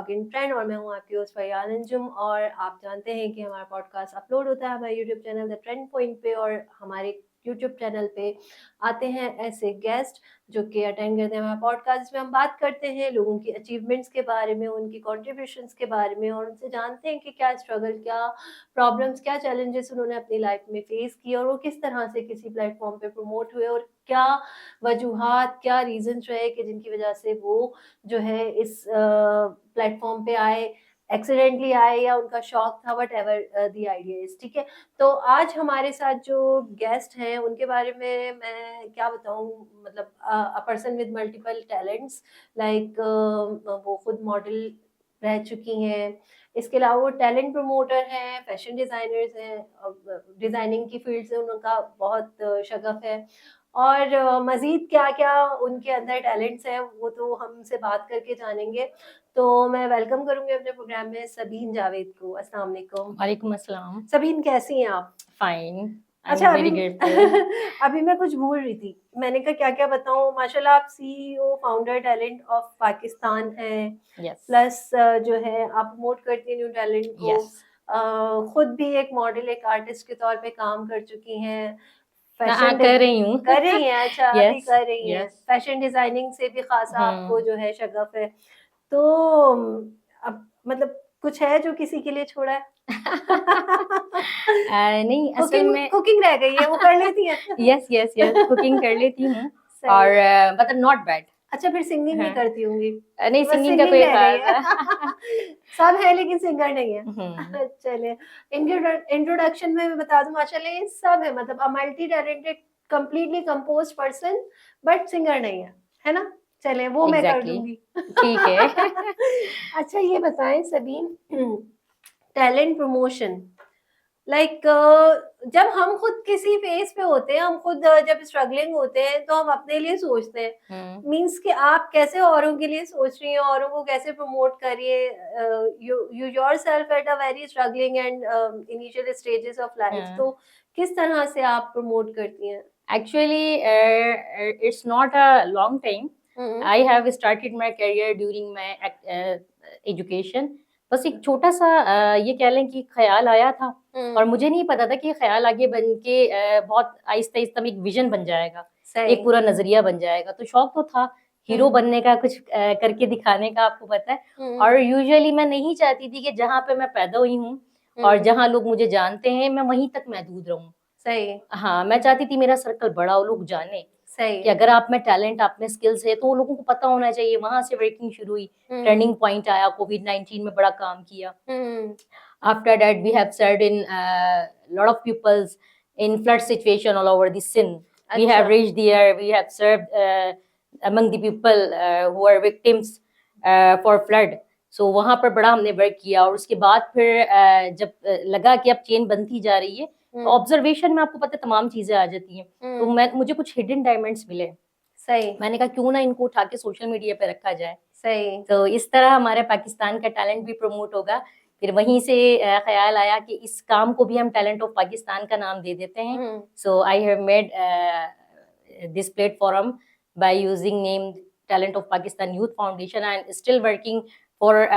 Talk in trend और मैं हूं आपकी होस्ट फरियाद अंजुम। और आप जानते हैं कि हमारा पॉडकास्ट अपलोड होता है हमारे YouTube channel the trend point पे, और हमारे यूट्यूब चैनल पे आते हैं ऐसे गेस्ट जो कि अटेंड करते हैं हमारा पॉडकास्ट, जिसमें हम बात करते हैं लोगों की अचीवमेंट्स के बारे में, उनकी कॉन्ट्रीब्यूशंस के बारे में, और उनसे जानते हैं कि क्या स्ट्रगल, क्या प्रॉब्लम्स, क्या चैलेंजेस उन्होंने अपनी लाइफ में फेस किए और वो किस तरह से किसी प्लेटफॉर्म पे प्रमोट हुए, और क्या वजूहात, क्या रीजंस रहे कि जिनकी वजह से वो जो है इस प्लेटफॉर्म पे आए, एक्सीडेंटली आए या उनका शौक था, what ever the idea is. ठीक है, तो आज हमारे साथ जो गेस्ट हैं उनके बारे में मैं क्या बताऊं, मतलब a person with multiple talents, like वो खुद मॉडल रह चुकी हैं, इसके अलावा वो टैलेंट प्रमोटर हैं, फैशन डिज़ाइनर्स हैं, डिज़ाइनिंग की फील्ड से उनका बहुत शगफ है, और मज़ीद क्या-क्या उनके अंदर टैलेंट्स हैं वो तो हम उनसे बात करके जानेंगे। तो मैं वेलकम करूँगी अपने प्रोग्राम में सबीन जावेद को। अस्सलाम वालेकुम। वालेकुम अस्सलाम। सबीन कैसी हैं आप? फाइन, आई अच्छा, एम अभी वेरी ग्रेटफुल। अभी मैं कुछ भूल रही थी। मैंने कहा क्या-क्या बताऊँ, माशाल्लाह आप CEO, founder talent of Pakistan हैं, यस, प्लस जो है आप प्रमोट करती हैं न्यू टैलेंट को। यस। खुद भी एक मॉडल, एक आर्टिस्ट के तौर पे काम कर चुकी हैं। हाँ, फैशन कर डिज़ रही हूँ। कर रही हैं, अच्छा अभी यस, कर रही हैं। यस। फैशन डिज़ाइनिंग से भी ख़ासा आपको हुँ। जो है शगफ है। तो अब मतलब कुछ है जो किसी के लिए छोड़ा है? नहीं, असल कुकिंग में कुकिंग रह गई है, वो कर लेती हैं? यस, यस, यस, कुकिंग कर लेती हूँ सही और है। मतलब नॉट बैड। अच्छा, फिर सिंगिंग नहीं हाँ। करती होंगी? नहीं, कि बस सिंगिंग का सिंगिंग कोई रह गई है? ख़ास सब है लेकिन सिंगर नहीं है। हुँ, चलिए, इंट्रोडक्शन में मैं बता दूँ, माशाल्लाह ये सब है, मतलब a multi talented, completely composed person, but singer नहीं है ना? चलिए वो मैं कर एग्ज़ैक्टली, दूँगी। ठीक है। अच्छा ये बताएँ सबीन, टैलेंट प्रमोशन, लाइक जब हम खुद किसी फेज पे होते हैं, हम खुद जब स्ट्रगलिंग होते हैं तो हम अपने लिए सोचते हैं, हुँ, मीन्स कि आप कैसे औरों के लिए सोच रही हैं, औरों को कैसे प्रमोट करिए, you you yourself at a very struggling and initial stages of life, हाँ। तो किस तरह से आप प्रमोट करती हैं? Actually, it's not a long time. Hmm. I have started my career during my education. बस एक छोटा सा ये कह लें कि ख्याल आया था और हम्म। मुझे नहीं पता था कि ये ख्याल आगे बन के बहुत आहिस्ता आहिस्ता एक विजन बन जाएगा, सही। एक पूरा नजरिया बन जाएगा। तो शौक तो था हीरो हम्म। बनने का, कुछ करके दिखाने का, आपको पता है। हम्म। और यूजुअली मैं नहीं चाहती थी कि जहाँ पे मैं पैदा हुई हूँ और हम्म। जहाँ लोग मुझे जानते हैं, मैं वहीं तक महदूद रहूँ। सही। हाँ, मैं चाहती थी मेरा सर्कल बड़ा हो, लोग जाने सही। कि अगर आप में टैलेंट, आप में स्किल्स है, तो वो लोगों को पता होना चाहिए। वहाँ से वर्किंग शुरू हुई, हम्म। टर्निंग पॉइंट आया, कोविड-19 में बड़ा काम किया। हम्म। After that, we have served in lot of pupils in flood situation all over the Sindh. We have अच्छा। reached there, we have served among the people who are victims for flood. So वहाँ पर बड़ा हमने work किया और उसके बाद फिर जब लगा कि अब चेन बनती जा रही है, तो ऑब्जर्वेशन में आपको पता है तमाम चीजें आ जाती हैं। तो मुझे कुछ हिडन डायमंड्स मिले। सही। मैंने कहा क्यों ना इनको उठा के सोशल मीडिया पे रखा जाए। सही। तो इस तरह हमारे पाकिस्तान का टैलेंट भी प्रमोट होगा। फिर वहीं से ख्याल आया कि इस काम को भी हम टैलेंट ऑफ पाकिस्तान का नाम दे देते हैं। So I have made this platform by using name talent of Pakistan youth foundation and still working for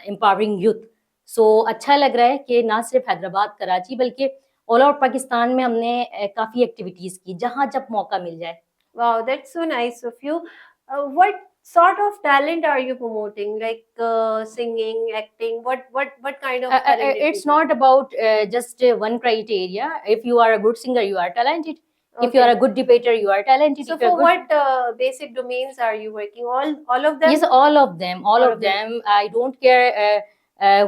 empowering youth. So अच्छा लग रहा है कि ना सिर्फ हैदराबाद, कराची, बल्कि ऑल ओवर पाकिस्तान में हमने काफ़ी एक्टिविटीज़ की, जहाँ जब मौका मिल जाए। Wow, that's so nice of you. What sort of talent are you promoting? Like singing, acting? What kind of talented It's people? not about just one criteria. If you are a good singer, you are talented. If you are Okay. a good debater, you are talented. So If you are for good, what basic domains are you working? All of them? yes, all of them, all All of of them. them. I don't care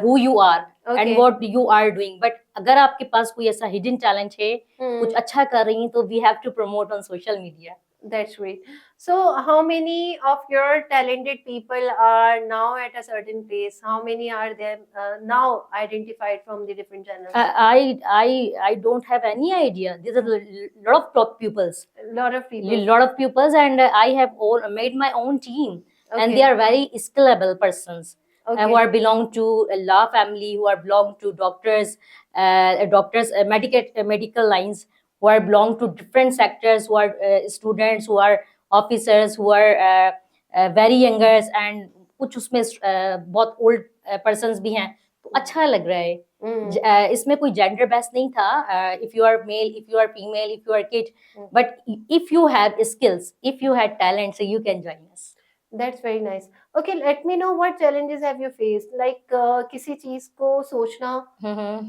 who you are and Okay. what you are doing. But अगर आपके पास कोई ऐसा hidden talent है, कुछ अच्छा कर रही हैं, तो we have to promote on social media. That's great. So, how many of your talented people are now at a certain place? How many are there now identified from the different channels? I don't have any idea. These are a lot of top pupils. A lot of people. Lot of pupils, and I have all made my own team, and they Okay. are very skillable persons who Okay. are belong to a law family, who are belong to doctors, medical lines, who are belong to different sectors, who are students, who are officers, who are very youngers, and कुछ उसमें बहुत old persons भी हैं, तो अच्छा लग रहा है। इसमें कोई जेंडर बेस नहीं था, if you are male, if you are female, if you are kid, but if you have skills, if you have talent, so you can join us. That's very nice. Okay, let me know what challenges have you faced? Like किसी चीज को सोचना,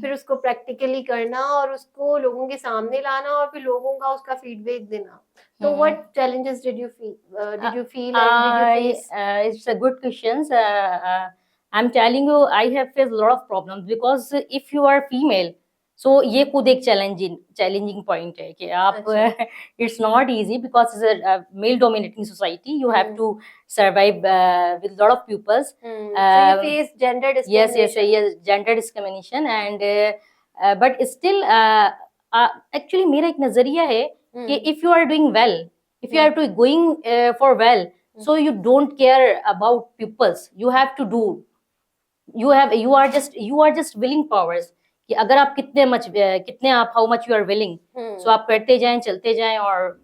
फिर उसको practically करना और उसको लोगों के सामने लाना और फिर लोगों का उसका फीडबैक देना. तो what challenges did you feel and did you face? It's a good question. I'm telling you, I have faced a lot of problems because if you are female, so ये खुद एक challenging point है कि आप अच्छा. it's not easy because it's a male dominating society. You have to survive with a lot of pupils. So you face gender Yes, discrimination. yes, gender discrimination and but still actually मेरा एक नजरिया है कि if you are doing well, if you are going for well, so you don't care about pupils. You have to do. You are just willing powers कि अगर आप कितने आप how much you are willing, so आप करते जाएं, चलते जाएं और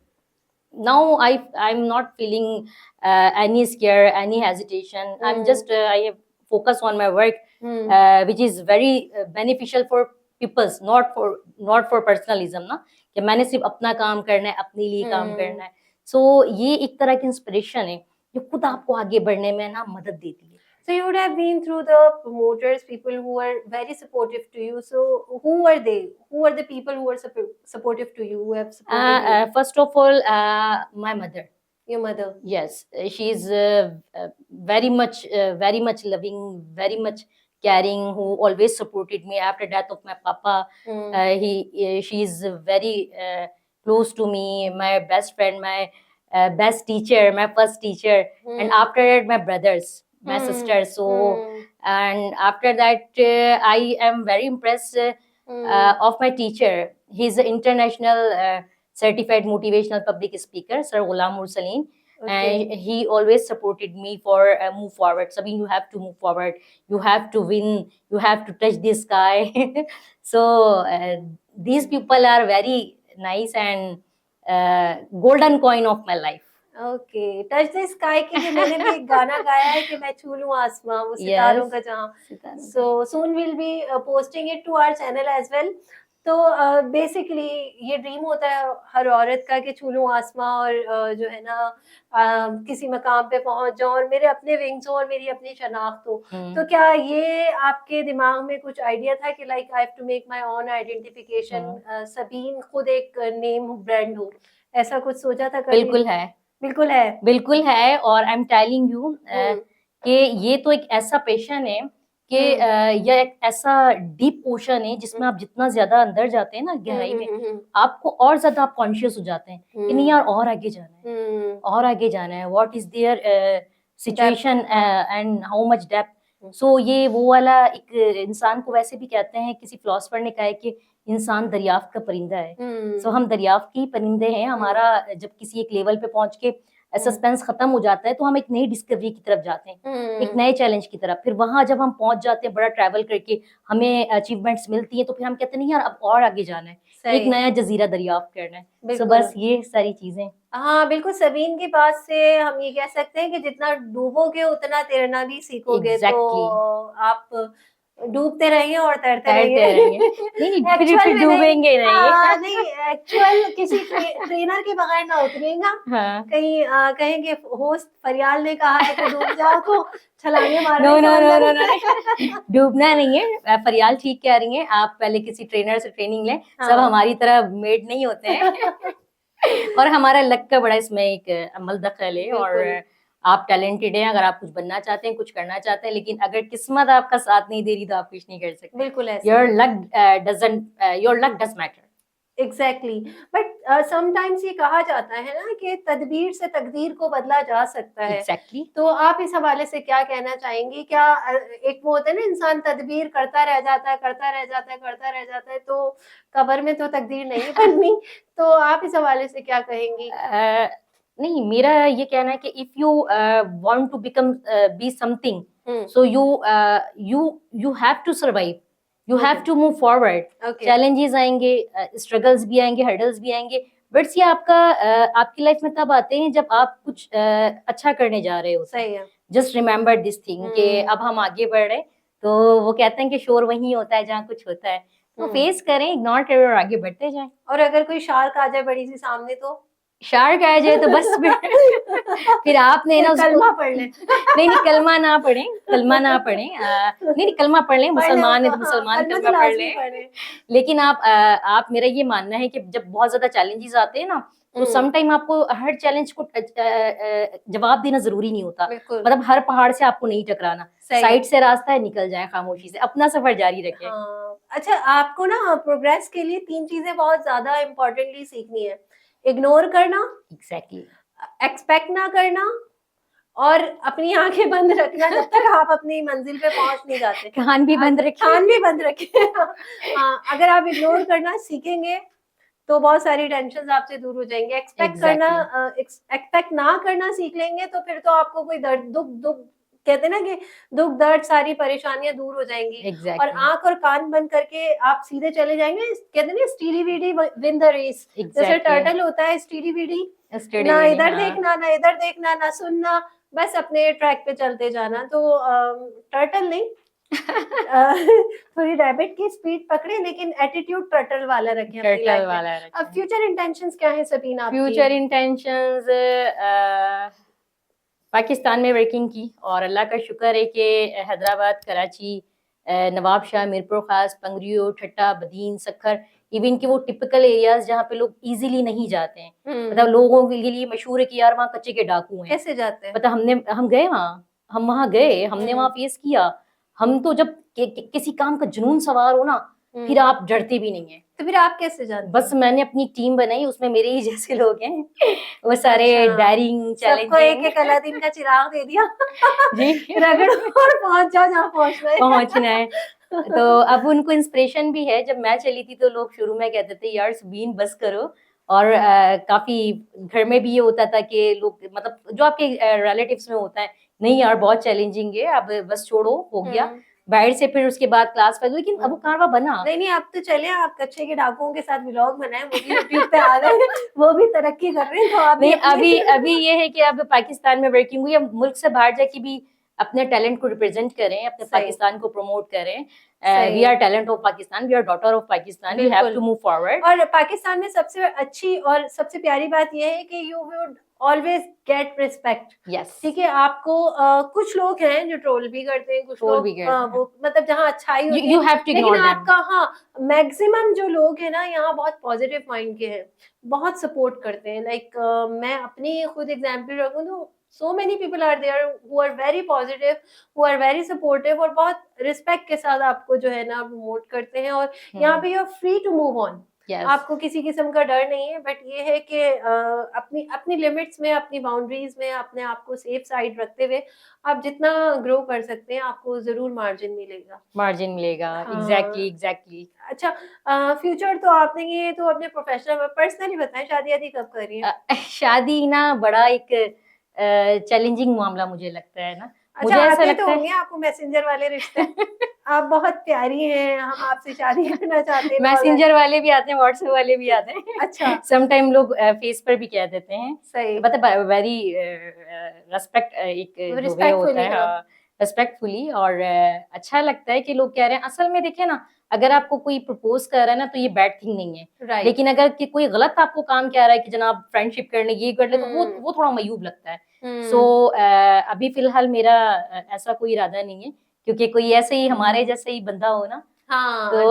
now I'm not feeling any scare, any hesitation. I'm just I have focus on my work, which is very beneficial for peoples, not for personalism ना, कि मैंने सिर्फ अपना काम करना है, अपने लिए काम करना है. So ये एक तरह की इंस्पिरेशन है जो खुद आपको आगे बढ़ने में ना मदद देती है. So you would have been through the promoters, people who were very supportive to you. So who were they? Who were the people who were supportive to you, who have supported you? First of all, my mother. Your mother. Yes, she is very much loving, very much caring, who always supported me after death of my papa. She is very close to me, my best friend, my best teacher, my first teacher, and after that my brothers, my sisters. So and after that I am very impressed of my teacher. He's an international certified motivational public speaker, Sir Ghulam Mursaleen. And he always supported me for move forward. Sabine, you have to move forward. You have to win. You have to touch the sky. So these people are very nice and golden coin of my life. Okay, touch the sky के लिए मैंने भी एक गाना गाया है कि मैं छू लूं आसमां, वो सितारों का जहां. So soon will be posting it to our channel as well. तो बेसिकली ये ड्रीम होता है हर औरत का कि छू लूं आसमां और जो है ना किसी मकाम पे पहुंच जाऊं और मेरे अपने विंग्स हो और मेरी अपनी शनाख्त हो. तो क्या ये आपके दिमाग में कुछ आइडिया था कि like I have to make my own identification, Sabeen खुद एक नेम ब्रांड हो, ऐसा कुछ सोचा था कभी? बिल्कुल है. बिल्कुल है और आई एम टेलिंग यू कि ये तो एक ऐसा पैशन है कि यह एक ऐसा डीप ओशन है जिसमें आप जितना ज्यादा अंदर जाते हैं ना गहराई में, आपको और ज्यादा आप कॉन्शियस हो जाते हैं कि नहीं यार और आगे जाना है, what is there situation and how much depth. So ये वो वाला एक इंसान को वैसे भी कहते हैं, किसी फिलोसफर ने कहा है कि इंसान दरियाफ्त का परिंदा है. सो हम दरियाफ्त के परिंदे हैं. हमारा जब किसी एक लेवल पे पहुंच के सस्पेंस खत्म हो जाता है तो हम एक नई डिस्कवरी की तरफ जाते हैं, एक नए चैलेंज की तरफ. फिर वहां जब हम पहुंच जाते हैं, बड़ा ट्रैवल करके हमें अचीवमेंट्स मिलती है, तो फिर हम कहते हैं नहीं यार अब और आगे जाना है, एक नया जजीरा दरियाफ्त करना है. सो बस ये सारी चीजें. हाँ बिल्कुल, सबीन की बात से हम ये कह सकते हैं कि जितना डूबोगे उतना तैरना भी सीखोगे. तो आप डूबते रहिए और तैरते रहिए. फिर डूबेंगे नहीं, एक्चुअल किसी ट्रेनर के बगैर ना उतरिएगा. कहीं कहेंगे होस्ट फरियाल ने कहा है कि डूब जाओ तो छलांगे मारो. नो, डूबना नहीं है. फरियाल ठीक कह रही हैं, आप पहले किसी ट्रेनर से ट्रेनिंग लें. सब हमारी तरह मेड नहीं होते हैं. और हमारा लक का बड़ा इसमें एक अमल दखल है. और आप टैलेंटेड हैं, अगर आप कुछ बनना चाहते हैं, कुछ करना चाहते हैं, लेकिन अगर किस्मत आपका साथ नहीं दे रही तो आप कुछ नहीं कर सकते. बिल्कुल ऐसे. Your luck does matter. Exactly. But sometimes ये कहा जाता है ना कि तदबीर से तकदीर को बदला जा सकता है. Exactly. तो आप इस हवाले से क्या कहना चाहेंगी? क्या एक वो होता है ना, इंसान तदबीर करता रह जाता है तो कब्र में तो तकदीर नहीं बननी. तो आप इस हवाले से क्या कहेंगी? नहीं, मेरा ये कहना है कि if you want to become be something, so you have to survive, you have to move forward. Challenges आएंगे, स्ट्रगल्स भी आएंगे, हर्डल्स भी आएंगे, बट ये आपकी लाइफ में तब आते हैं जब आप कुछ अच्छा करने जा रहे हो. सही है. जस्ट रिमेम्बर दिस थिंग कि अब हम आगे बढ़ रहे हैं। तो वो कहते हैं कि शोर वहीं होता है जहाँ कुछ होता है, तो फेस करें, इग्नोर करें और आगे बढ़ते जाएं। और अगर कोई शार्क आ जाए बड़ी सी सामने तो शार्क आ जाए तो बस फिर आपने ना उसको कलमा पढ़ लें। नहीं कलमा ना पढ़ें, कलमा ना पढ़ें, नहीं कलमा पढ़ लें, मुसलमान है तो मुसलमान कलमा तो कलमा पढ़ लाजमी लें। पढ़ें। लेकिन आप मेरा ये मानना है कि जब बहुत ज्यादा चैलेंजेस आते हैं ना, तो सम टाइम आपको हर चैलेंज को जवाब देना जरूरी नहीं होता, मतलब हर पहाड़ से आपको नहीं टकराना, साइड से रास्ता है, निकल जाए खामोशी से, अपना सफर जारी रखें। हाँ। अच्छा, आपको ना प्रोग्रेस के लिए 3 चीजें बहुत ज्यादा इम्पोर्टेंटली सीखनी है। इग्नोर करना, एग्जैक्टली, एक्सपेक्ट ना करना और अपनी आंखें बंद रखना जब तक आप अपनी मंजिल पे पहुंच नहीं जाते। कान भी बंद रखें। कान भी बंद रखें। हाँ, अगर आप इग्नोर करना सीखेंगे तो बहुत सारी टेंशन आपसे दूर हो जाएंगे। एक्सपेक्ट ना करना सीख लेंगे तो फिर तो आपको कोई दर्द दुख कहते ना कि दुख दर्द सारी परेशानियां दूर हो जाएंगी। और आंख और कान बंद करके आप सीधे चले जाएंगे, कहते ना स्टीडी वीडी विन द रेस। जैसे टर्टल होता है स्टीडी वीडी, ना इधर देखना ना इधर देखना ना सुनना, बस अपने ट्रैक पे चलते जाना। तो टर्टल नहीं, थोड़ी रैबिट की स्पीड पकड़े लेकिन एटीट्यूड टर्टल वाला रखें अपनी लाइफ में। अब फ्यूचर इंटेंशंस क्या है सबीना आपकी? फ्यूचर इंटेंशंस पाकिस्तान में वर्किंग की, और अल्लाह का शुक्र है कि हैदराबाद, कराची, नवाब शाह, मीरपुर खास, पंगरियो, ठट्टा, बदीन, सखर, इवन के वो टिपिकल एरियाज जहाँ पे लोग इजीली नहीं जाते हैं, मतलब लोगों के लिए मशहूर है कि यार वहाँ कच्चे के डाकू हैं। कैसे जाते हैं? मतलब हम गए वहाँ, हम वहाँ गए, हमने वहाँ फेस किया। हम तो जब किसी काम का जुनून सवार हो ना, फिर आप डरते भी नहीं है। तो फिर आप कैसे जानते? बस मैंने अपनी टीम बनाई, उसमें मेरे ही जैसे लोग हैं, वो सारे डायरिंग, चैलेंजिंग, सबको एक अलादीन का चिराग दे दिया जी रगड़ो और पहुंच जाओ जहाँ पहुंचना है। तो अब उनको इंस्पिरेशन भी है। जब मैं चली थी तो लोग शुरू में कहते थे यार सबीन बस करो, और काफी घर में भी ये होता था कि लोग, मतलब जो आपके रिलेटिव्स में होता है, नहीं यार बहुत चैलेंजिंग है, अब बस छोड़ो, हो गया। बाहर से फिर उसके बाद क्लास फाइव, लेकिन अब वो कारवा बना। नहीं अब तो चले, आप कच्चे के डाकुओं के साथ व्लॉग बनाए, वो भी यूट्यूब पे आ गए, वो भी तरक्की कर रहे हैं। तो आप नहीं, अभी ये है कि अब पाकिस्तान में वर्किंग हुई, अब मुल्क से बाहर जाके भी अपने टैलेंट को रिप्रेजेंट करें, अपने पाकिस्तान को प्रमोट करें। We are talent of Pakistan, we are daughter of Pakistan, we have to move forward. और पाकिस्तान में सबसे अच्छी और सबसे प्यारी बात यह है कि you would always get respect. Yes, ठीक है। आपको कुछ लोग हैं जो ट्रोल भी करते हैं, कुछ लोग वो मतलब जहाँ अच्छाई होती you have to है, लेकिन ignore them. आपका हाँ मैक्सिमम जो लोग हैं ना यहाँ बहुत पॉजिटिव माइंड के हैं, बहुत सपोर्ट करते हैं। लाइक मैं अपनी खुद एग्जाम्पल रखूँ तो so many people are there who are very positive, who are very supportive और बहुत रिस्पेक्ट के साथ आपको जो है ना प्रमोट करते हैं। और यहाँ पे you are free to move on. Yes. आपको किसी किस्म का डर नहीं है, बट ये है कि अपनी लिमिट्स में, अपनी बाउंड्रीज में अपने आप को सेफ साइड रखते हुए आप जितना ग्रो कर सकते हैं आपको जरूर मार्जिन मिलेगा। एग्जैक्टली। अच्छा, फ्यूचर तो आपने ये तो अपने प्रोफेशनल पर्सनली बताएं, शादी कब कर रही है? शादी ना बड़ा एक चैलेंजिंग मामला मुझे लगता है ना। अच्छा, मुझे ऐसा लगता है आपको मैसेंजर वाले रिश्ते आप बहुत प्यारी हैं, हम आपसे शादी करना चाहते हैं। मैसेंजर वाले भी आते हैं, व्हाट्सएप वाले भी आते हैं। अच्छा, सम टाइम लोग फेस पर भी कह देते हैं। सही, मतलब वेरी रेस्पेक्ट, एक वे होता है, रेस्पेक्टफुली, और अच्छा लगता है कि लोग कह रहे हैं। असल में देखिए ना, अगर आपको कोई प्रपोज कर रहा है ना तो ये बैड थिंग नहीं है, right. लेकिन अगर कोई गलत आपको काम कह रहा है कि जनाब फ्रेंडशिप करने ये कर ले, तो वो थोड़ा मयूब लगता है। सो अभी फिलहाल मेरा ऐसा कोई इरादा नहीं है, क्योंकि कोई ऐसे ही हमारे जैसे ही बंदा हो ना, हाँ, तो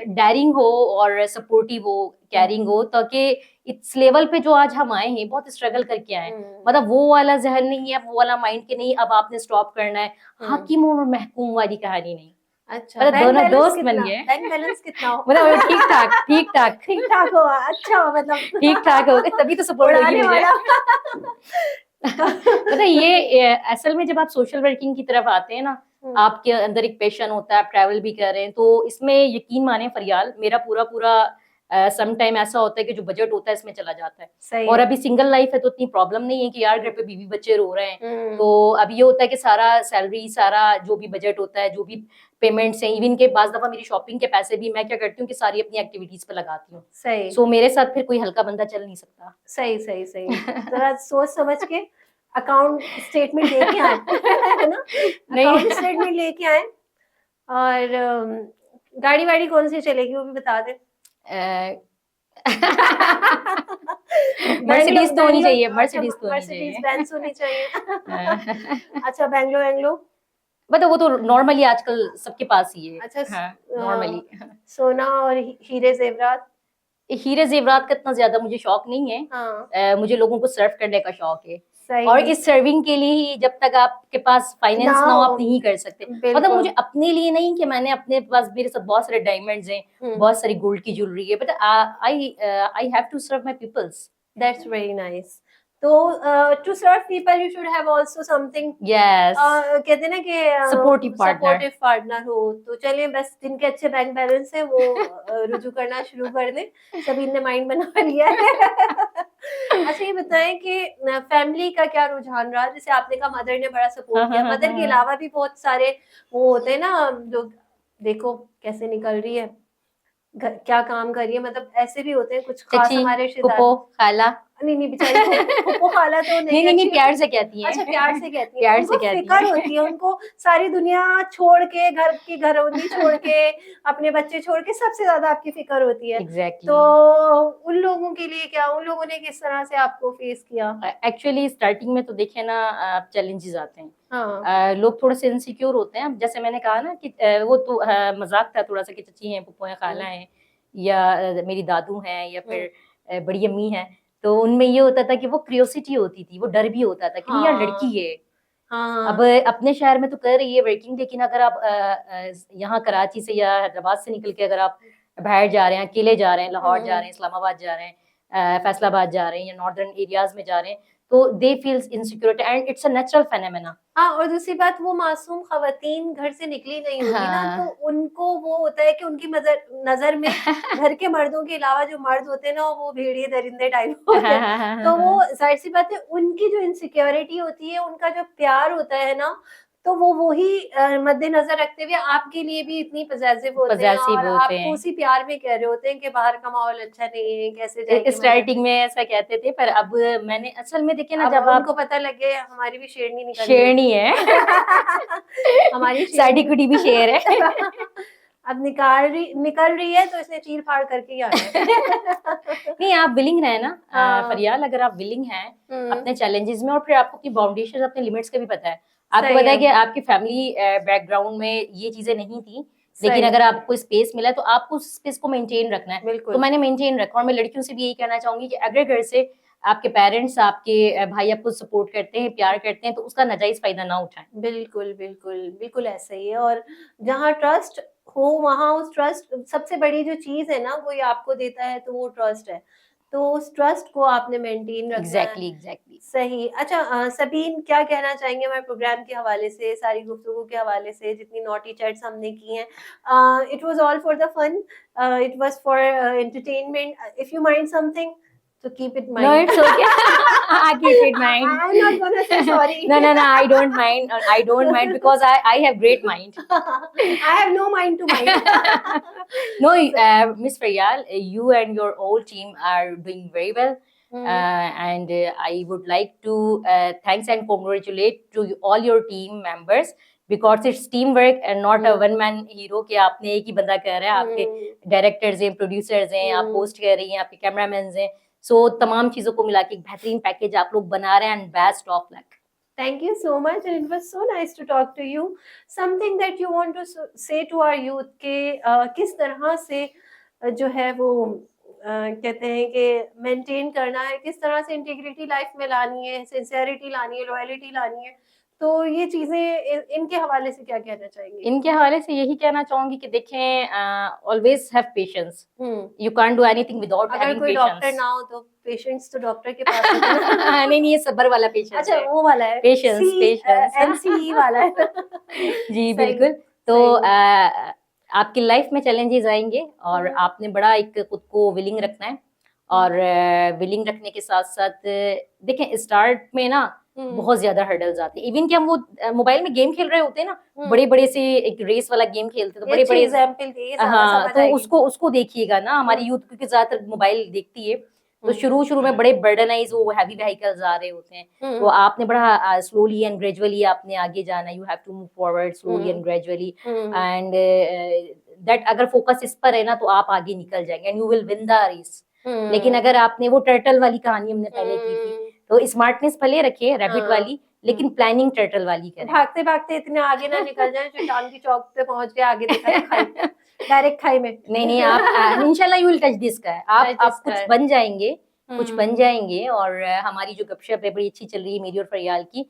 डेयरिंग हो और सपोर्टिव हो, केयरिंग हो, ताकि इस लेवल पे जो आज हम आए हैं बहुत स्ट्रगल करके आए, मतलब वो वाला जहन नहीं है, वो वाला माइंड के नहीं अब आपने स्टॉप करना है, हाकिम और महकूम वाली कहानी नहीं। अच्छा, मतलब दोनों दोस्त बन गए। बैंक बैलेंस कितना हो? मतलब ठीक ठाक हो। अच्छा, मतलब ठीक ठाक हो, तभी तो सपोर्ट होगी मुझे। मतलब ये असल में जब आप सोशल वर्किंग की तरफ आते हैं ना, आपके अंदर एक पैशन होता है, आप ट्रैवल भी कर रहे हैं, तो इसमें यकीन माने फरियाल, मेरा पूरा सम टाइम ऐसा होता है कि जो बजट होता है इसमें चला जाता है। और अभी सिंगल लाइफ है तो इतनी प्रॉब्लम नहीं है कि यार घर पे बीवी बच्चे रो रहे हैं, तो अभी ये होता है कि सारा सैलरी, सारा जो भी बजट होता है, जो भी पेमेंट्स हैं, इवन के बाज दफा मेरी शॉपिंग के पैसे भी मैं क्या करती हूँ कि सारी अपनी एक्टिविटीज पे लगाती हूँ। सही। सो मेरे साथ फिर कोई हल्का बंदा चल नहीं सकता। सही। जरा सोच समझ के अकाउंट स्टेटमेंट लेके आए है ना, अकाउंट स्टेटमेंट लेके आए। और गाड़ी वाड़ी कौन सी चलेगी वो भी बता दें। मर्सिडीज तो होनी चाहिए, अच्छा, मर्सिडीज तो होनी मर्सिडीज चाहिए। बेंज होनी चाहिए। अच्छा, बैंगलो मतलब वो तो नॉर्मली आजकल सबके पास ही है। अच्छा, हाँ, नॉर्मली। सोना और हीरे जेवरात। हीरे जेवरात का इतना ज्यादा मुझे शौक नहीं है। हाँ, मुझे लोगों को सर्व करने का शौक है। और सही इस सर्विंग के लिए ही जब तक आपके पास ना फाइनेंस ना हो आप हो, नहीं कर सकते। मतलब बिल्कुल। मुझे अपने लिए नहीं कि मैंने अपने पास, मेरे साथ बहुत सारे डायमंड्स हैं, बहुत सारी गोल्ड की ज्वेलरी है, but I have to serve my peoples. That's very nice. तो to serve people you should have also something, yes, कहते हैं ना कि सपोर्टिव पार्टनर। सपोर्टिव पार्टनर हो। तो चलिए, बस जिनके अच्छे बैंक बैलेंस है वो रुजू करना शुरू कर दें। सभी ने माइंड बना लिया है। अच्छा, ये बताएं कि फैमिली का क्या रुझान रहा? जैसे आपने कहा मदर ने बड़ा सपोर्ट किया, मदर के अलावा भी बहुत सारे वो होते हैं ना, जो देखो कैसे निकल रही है, क्या काम कर रही है, मतलब ऐसे भी होते हैं कुछ खास चची, हमारे रिश्तेदार। फूफो, खाला। नहीं बेचारी फूफो खाला तो नहीं, नहीं, अच्छी प्यार से कहती हैं। अच्छा, प्यार से कहती हैं। प्यार उनको से कहती फिक्र हैं। होती है, उनको सारी दुनिया छोड़ के, घर की घरौंदी छोड़ के, अपने बच्चे छोड़ के सबसे ज्यादा आपकी फिक्र होती है। एग्जैक्टली। तो उन लोगों के लिए क्या, उन लोगों ने किस तरह से आपको फेस किया? एक्चुअली स्टार्टिंग में तो देखे ना चैलेंजेस आते हैं। हाँ, लोग थोड़े से इनसिक्योर होते हैं। जैसे मैंने कहा ना कि वो तो मजाक था थोड़ा सा कि चची हैं, पुप्पो हैं, खाला हैं, या मेरी दादू हैं, या फिर बड़ी अम्मी हैं। तो उनमें ये होता था कि वो क्यूरियोसिटी होती थी, वो डर भी होता था कि नहीं यार लड़की है। अब अपने शहर में तो कर रही है वर्किंग, लेकिन अगर आप यहाँ कराची से या हैदराबाद से निकल के अगर आप बाहर जा रहे हैं, अकेले जा रहे हैं, लाहौर जा रहे हैं, इस्लामाबाद जा रहे हैं, फैसलाबाद जा रहे हैं, या नॉर्दर्न एरियाज में जा रहे हैं, तो they feels insecurity and it's a natural phenomena. हाँ, और दूसरी बात, वो मासूम खवातीन घर से निकली नहीं होगी ना, तो उनको वो होता है कि उनकी नजर में घर के मर्दों के अलावा जो मर्द होते हैं ना, वो भेड़िए दरिंदे टाइप होते हैं। तो वो जाहिर सी बात है, उनकी जो इनसिक्योरिटी होती है, उनका जो प्यार होता है ना, तो वो वही मद्देनजर रखते हुए आपके लिए भी इतनी पजेसिव होते हैं, और होते आपको हैं। उसी प्यार में कह रहे होते हैं कि बाहर का माहौल अच्छा नहीं है, कैसे जाएंगे मदर। स्टार्टिंग में ऐसा कहते थे, पर अब मैंने असल में देखे ना, अब जब उनको आप पता लगे हमारी भी शेरनी निकल रही शेरनी है, हमारी साडी शेरनी कुड़ी भी शेर है। अब निकल रही है, तो इसने चीर फाड़ करके ही आना है। नहीं, आप विलिंग रहे ना हाँ, फरियाल, अगर आप विलिंग हैं हम्म, अपने चैलेंजेस में, और फिर आपको अपनी बाउंडेशन, अपने लिमिट्स का भी पता है, आपको सही पता है है, कि आपकी फैमिली बैकग्राउंड में ये चीजें नहीं थी, लेकिन सही, अगर आपको स्पेस मिला है तो आपको उस स्पेस को मेंटेन रखना है। तो बिल्कुल, मैंने मेंटेन रखा, और मैं लड़कियों से भी यही कहना चाहूंगी कि अगर घर से आपके पेरेंट्स, आपके भाई आपको सपोर्ट करते हैं, प्यार करते हैं, तो उसका नाजायज फायदा ना उठाएं। बिल्कुल, बिल्कुल, बिल्कुल ऐसा ही है। और जहाँ ट्रस्ट हो, वहाँ उस ट्रस्ट, सबसे बड़ी जो चीज़ है ना, कोई आपको देता है तो वो ट्रस्ट है। तो उस ट्रस्ट को आपने मेंटेन रखना है। एग्जैक्टली। सही। अच्छा, सबीन, क्या कहना चाहेंगे हमारे प्रोग्राम के हवाले से, सारी गुफ्तगू के हवाले से, जितनी नॉटी चैट्स हमने की हैं? It was all for the fun, it was for entertainment. If you mind something, तो keep it No, mind. it's okay. I keep it mind. I am not gonna say sorry. No, I don't mind. I don't mind because I have great mind. I have no mind to mind. No, Miss Faryal, you and your whole team are doing very well. And I would like to thanks and congratulate to all your team members, because it's teamwork and not a one man hero कि आपने एक ही बंदा कर रहा है, आपके directors हैं, producers हैं, आप होस्ट कर रही हैं, आपके कैमरामैन हैं, सो तमाम चीजों को मिला के एक बेहतरीन पैकेज आप लोग बना रहे हैं, and best of luck. Thank you so much, and it was so nice to talk to you. Something that you want to say to our youth के किस तरह से जो है वो कहते हैं कि मेंटेन करना है, किस तरह से इंटीग्रिटी लाइफ में लानी है, सिंसियरिटी लानी है, लॉयलिटी लानी है। तो ये चीजें इनके हवाले से क्या कहना चाहेंगे? इनके हवाले से यही कहना चाहूंगी कि देखें, always have patience, you can't do anything without अगर हैविंग कोई डॉक्टर पेशेंस। ना हो तो पेशेंट्स तो डॉक्टर के पास होते हैं ना। नहीं, ये सब्र वाला पेशेंस अच्छा, है। वो वाला है, पेशेंस NCE वाला है। जी सही, बिल्कुल। तो सही। आपकी लाइफ में चैलेंजेस आएंगे, और आपने बड़ा एक खुद को विलिंग रखना है, और विलिंग रखने के साथ साथ देखें, स्टार्ट में ना बहुत ज्यादा हर्डल्स आते हैं। इवन कि हम वो मोबाइल में गेम खेल रहे होते हैं ना, बड़े बड़े से एक रेस वाला गेम खेलते हैं, तो बड़े बड़े एग्जाम्पल दिए, हाँ, तो उसको देखिएगा ना, हमारी यूथ क्योंकि ज्यादातर मोबाइल देखती है, तो शुरू में बड़े बर्डनाइज वो हैवी व्हीकल्स आ रहे होते हैं, तो आपने बड़ा स्लोली एंड ग्रेजुअली आपने आगे जाना, you have to move forward slowly and gradually, and that अगर फोकस इस पर है ना तो आप आगे निकल जाएंगे and you will win the race. लेकिन अगर आपने वो टर्टल वाली कहानी हमने पहले की थी, तो स्मार्टनेस भले रखे रैबिट वाली, लेकिन प्लानिंग टर्टल वाली करें। भागते भागते इतने आगे ना निकल जाए जो चांद की चौक पे पहुंच गए, आगे देखा तो खाई, डायरेक्ट खाई में। नहीं आप इंशाल्लाह you will touch this sky, आप कुछ बन जाएंगे, कुछ बन जाएंगे। और हमारी जो गपशप है बड़ी अच्छी चल रही है मेरी और फरियाल की,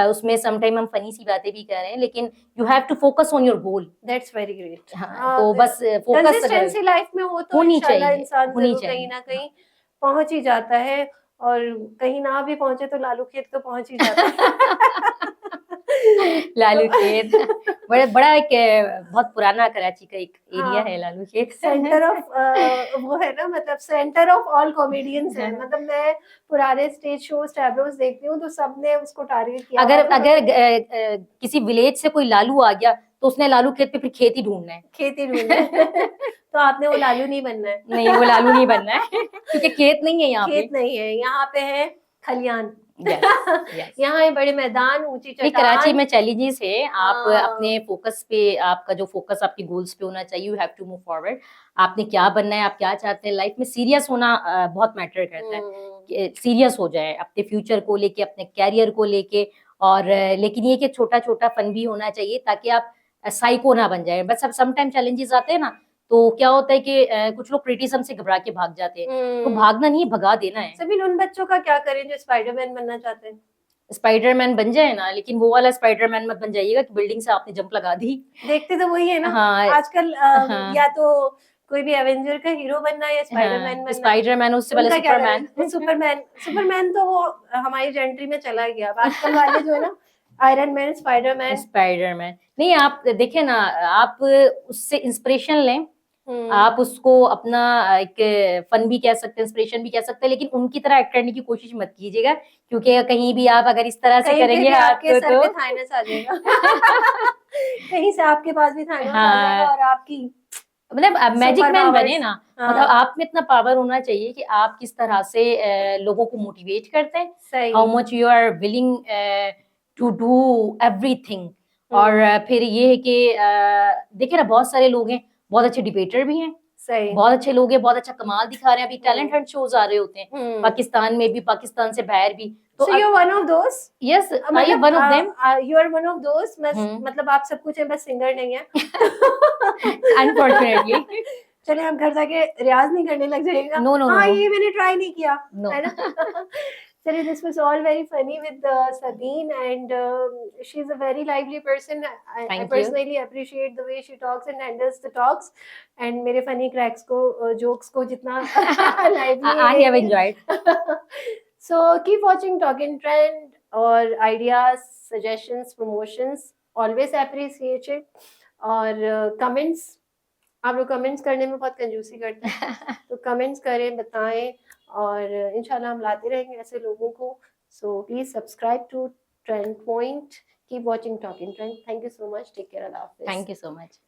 उसमें समटाइम हम फनी सी बातें भी कर रहे हैं, लेकिन you have to focus on your goal. That's very great. तो बस फोकस कंसिस्टेंसी लाइफ में हो तो होनी इंशाल्लाह चाहिए, इंसान होनी जरूर कहीं ना कहीं पहुंच ही जाता है, और कहीं ना भी पहुंचे तो लालू खेत तो पहुंच ही जाता है। लालू खेत बड़ा एक बहुत पुराना कराची का एक एरिया है लालू खेत, सेंटर ऑफ वो है ना, मतलब सेंटर ऑफ ऑल कॉमेडियंस है। मतलब मैं पुराने स्टेज शोज टैब्लोस देखती हूँ तो सबने उसको टारगेट किया। अगर किसी विलेज से कोई लालू आ गया तो उसने लालू खेत पे फिर खेती ढूंढना है, खेती ढूंढना है। तो आपने वो लालू नहीं बनना है। नहीं वो लालू नहीं बनना है क्योंकि खेत नहीं है यहाँ पे, खेत नहीं है यहाँ पे, है खलियान। yes, yes. यहाँ है बड़े मैदान, ऊंची चट्टान। कराची में चैलेंजेस है, आप अपने फोकस पे, आपका जो फोकस आपके गोल्स पे होना चाहिए, you have to move forward. आपने क्या बनना है, आप क्या चाहते हैं लाइफ में, सीरियस होना बहुत मैटर करता है, सीरियस हो जाए अपने फ्यूचर को लेके, अपने कैरियर को लेके। और लेकिन ये कि छोटा छोटा फन भी होना चाहिए ताकि आप साइको ना बन जाए। बस अब समटाइम चैलेंजेस आते हैं ना, तो क्या होता है कि कुछ लोग क्रिटिसिज्म से घबरा के भाग जाते हैं, तो भागना नहीं है, भगा देना है। सभी उन बच्चों का क्या करें जो स्पाइडरमैन बनना चाहते हैं? स्पाइडरमैन बन जाए ना, लेकिन वो वाला स्पाइडरमैन मत बन जाइएगा कि बिल्डिंग से आपने जंप लगा दी। देखते तो वही है ना। हाँ, आजकल या तो कोई भी एवेंजर का हीरो बनना है या स्पाइडरमैन बनना है। स्पाइडरमैन, उससे पहले सुपरमैन। सुपरमैन तो वो हमारी जेंट्री में चला गया। आजकल वाले जो है ना, आयरन मैन, स्पाइडरमैन नहीं, आप देखें ना, आप उससे इंस्पिरेशन लें, आप उसको अपना एक फन भी कह सकते हैं, इंस्पिरेशन भी कह सकते हैं, लेकिन उनकी तरह एक्ट करने की कोशिश मत कीजिएगा, क्योंकि कहीं भी आप अगर इस तरह से करेंगे आपके सर पे थाइनस आ जाएगा। कहीं से आपके पास भी थाइनस आ जाएगा और आपकी मतलब मैजिक मैन बने ना। मतलब आप में इतना पावर होना चाहिए कि आप किस तरह से लोगों को मोटिवेट करते हैं, how much you are willing to do everything. और फिर ये है कि देखिए ना, बहुत सारे लोग हैं, बहुत अच्छे डिबेटर भी हैं, बहुत अच्छे लोग हैं, बहुत अच्छा कमाल दिखा रहे हैं, अभी टैलेंट हंट शोज आ रहे होते हैं पाकिस्तान में भी, पाकिस्तान से बाहर भी। तो so you're one of those? Yes, I am one of them. You are one of those. मतलब आप सब कुछ है, बस सिंगर नहीं है। Unfortunately. चले हम घर जाके रियाज नहीं करने लग जाएगा। No. ये मैंने ट्राई नहीं किया, no. है ना। चलिए, this was all very funny with Sabine, and she's a very lively person. I personally appreciate the way she talks and handles the talks, and मेरे funny cracks को, jokes को जितना lively I have enjoyed. So keep watching Talk in Trend, और ideas, suggestions, promotions always appreciated, और comments, आप लोग comments करने में बहुत कंजूसी करते हैं, तो कमेंट्स करें, बताएं, और इंशाल्लाह हम लाते रहेंगे ऐसे लोगों को। So please subscribe to Trend Point, keep watching Talk in Trend. Thank you so much, take care, अल्लाह हाफिज़। Thank you so much.